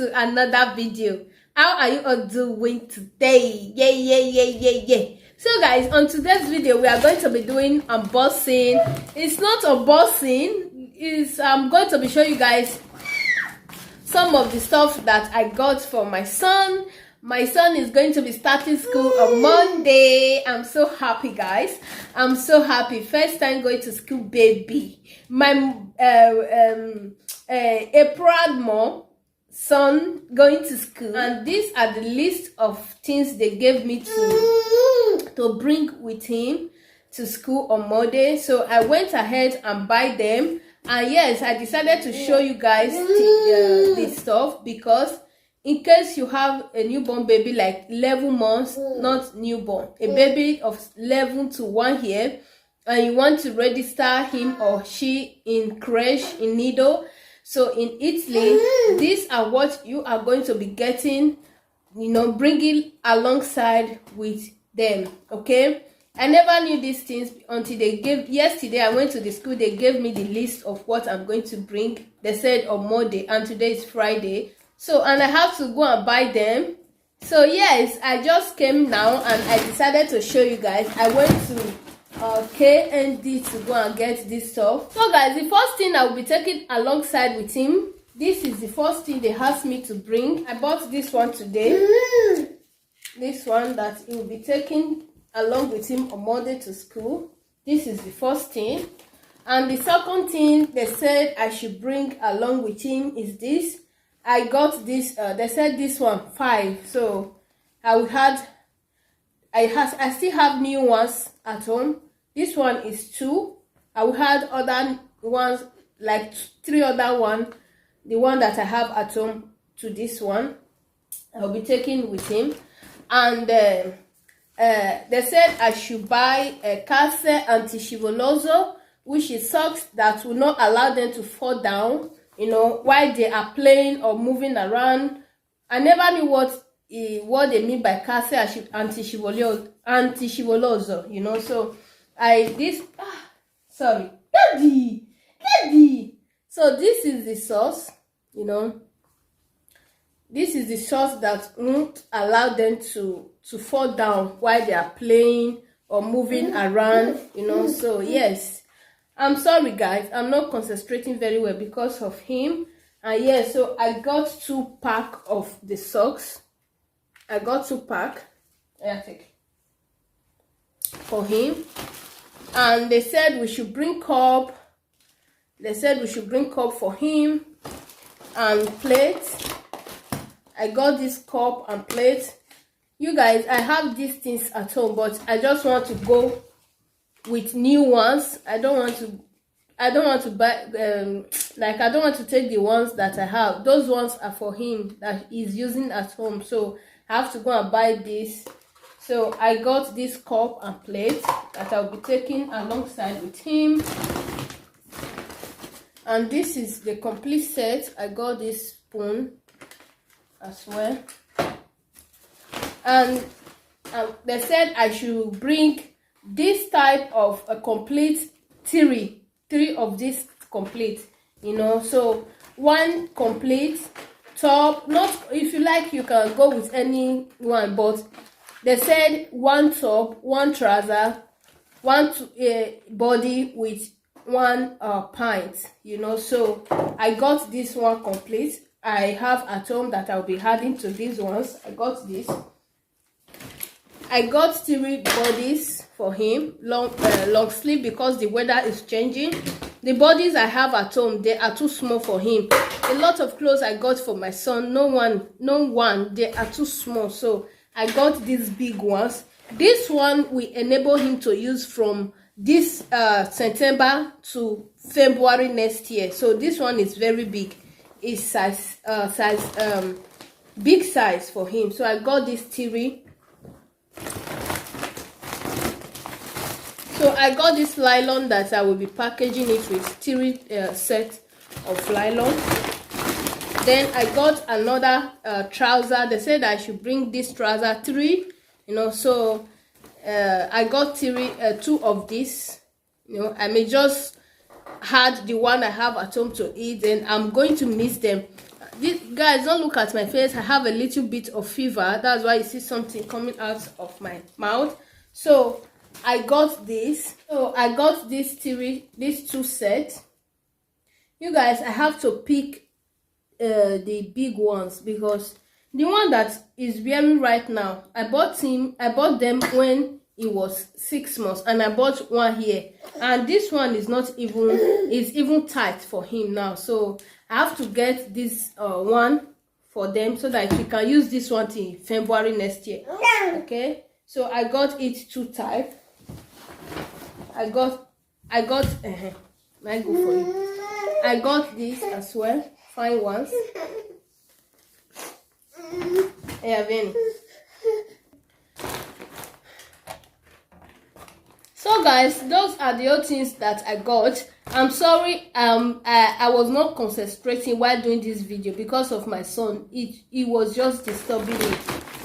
to another video. How are you all doing today? Yeah. So guys, on today's video we are going to be doing unboxing. It's not unboxing, I'm going to be showing you guys some of the stuff that I got for my son. My son is going to be starting school on Monday. I'm so happy, guys. I'm so happy. First time going to school, baby. My a proud mom, son going to school, and these are the list of things they gave me to bring with him to school on Monday. So I went ahead and buy them, and yes, I decided to show you guys this stuff because in case you have a newborn baby like 11 months, not newborn, a baby of 11 to 1 year, and you want to register him or she in creche, in nido. So in Italy, these are what you are going to be getting, bringing alongside with them, okay? I never knew these things until yesterday I went to the school, they gave me the list of what I'm going to bring. They said on Monday, and today is Friday. So, and I have to go and buy them. So yes, I just came now and I decided to show you guys. I went to KND to go and get this stuff. So guys, the first thing I will be taking alongside with him, this is the first thing they asked me to bring. I bought this one today. This one that he will be taking along with him on Monday to school. This is the first thing. And the second thing they said I should bring along with him is this. I got this, they said this one 5, so I still have new ones at home. This one is 2. I will have other ones, like 3 other one, the one that I have at home to this one I'll be taking with him. And they said I should buy a calce anti-scivoloso, which is socks that will not allow them to fall down while they are playing or moving around. I never knew what they mean by calce anti-scivoloso, so sorry, daddy. So this is the sauce, this is the sauce that won't allow them to fall down while they are playing or moving around, so yes. I'm sorry guys, I'm not concentrating very well because of him. And yes, so I got 2 pack of the socks. I got 2 pack. Yeah, take for him. And they said we should bring cup. They said we should bring cup for him and plate. I got this cup and plate. You guys, I have these things at home, but I just want to go with new ones. I don't want to buy I don't want to take the ones that I have. Those ones are for him that he's using at home, so I have to go and buy this. So I got this cup and plate that I'll be taking alongside with him. And this is the complete set. I got this spoon as well. And they said I should bring this type of a complete 3 of this complete, so 1 complete top. Not, if you like you can go with any one, but they said 1 top, 1 trouser, 1 body with 1 pint, so I got this one complete. I have at home that I'll be adding to these ones. I got this. I got 3 bodies for him, long sleeve, because the weather is changing. The bodies I have at home, they are too small for him. A lot of clothes I got for my son, no one, they are too small. So I got these big ones. This one will enable him to use from this September to February next year. So this one is very big. It's big size for him. So I got this 3. So I got this nylon that I will be packaging it with 3 sets of nylon. Then I got another trouser. They said I should bring this trouser 3, so I got 2 of this. I may just add the one I have at home to eat, and I'm going to mix them. guys, don't look at my face. I have a little bit of fever. That's why you see something coming out of my mouth. So I got this. So I got these two sets. You guys, I have to pick the big ones, because the one that is wearing right now, I bought them when it was 6 months, and I bought one here, and this one is not even, is even tight for him now. So I have to get this one for them, so that we can use this one till February next year. Okay, so I got it two type. I got I go for you. I got this as well, fine ones. Yeah, Vinny. So guys, those are the other things that I got. I'm sorry, I was not concentrating while doing this video because of my son. It was just disturbing me,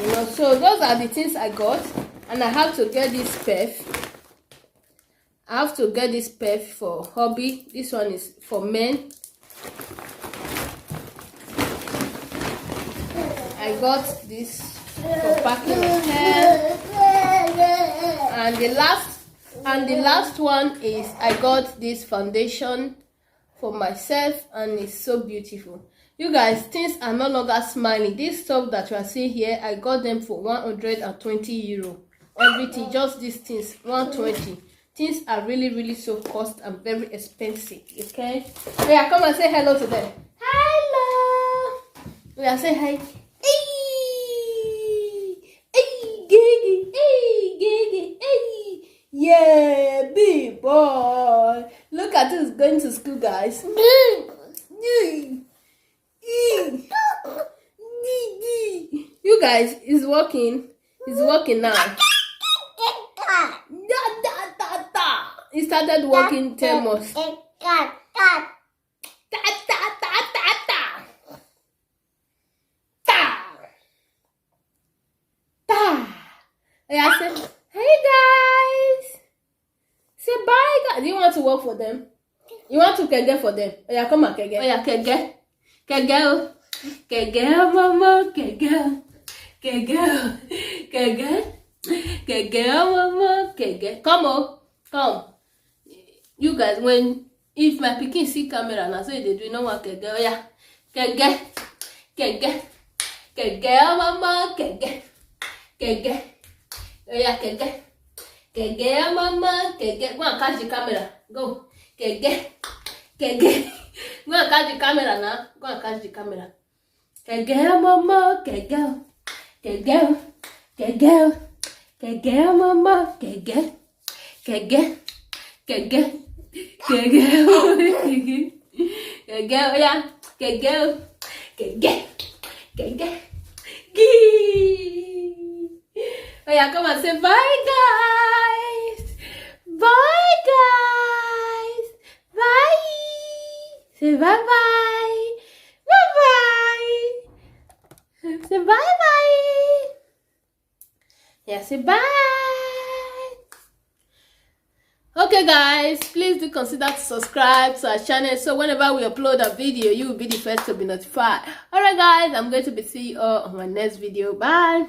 you know. So those are the things I got, and I have to get this perf. I have to get this perf for hobby. This one is for men. I got this for packing my hair. And the last one is I got this foundation for myself, and it's so beautiful. You guys, things are no longer smiling. This stuff that you are seeing here, I got them for 120 euro. Everything, just these things, 120. Things are really so cost and very expensive. Okay, yeah, come and say hello to them. Hello. We are saying hi. Yeah, big boy. Look at who's going to school, guys. You guys, he's walking. He's walking now. He started walking 10 months. I said, hey guys. Say bye, guys. Do you want to work for them? You want to kege for them? Oh yeah, come on, kege. Oh yeah, kege. Kege. Kege, mama, kege. Kege. Kege. Kege, mama, kege. Come on. Come. You guys, if my pikin see camera now, so they do no want kege. Oh yeah. Kege. Kege. Kege, mama, kege. Kege. Oh yeah, kege. Kege, mama, kege. Go and catch the camera. Go. Kege. Kege. Go and catch the camera now. Go and catch the camera. Kege, mama, kege. Kege. Kege. Kege, mama, kege. Kege. Kege. Kege. Kege. Kege. Oh yeah. Kege. Kege. Kege. Gee. Oh yeah, come and say bye, guys. Bye, guys. Bye. Say bye-bye. Bye-bye. Say bye-bye. Yeah, say bye. Okay, guys, please do consider to subscribe to our channel, so whenever we upload a video, you will be the first to be notified. Alright, guys, I'm going to be seeing you all on my next video. Bye.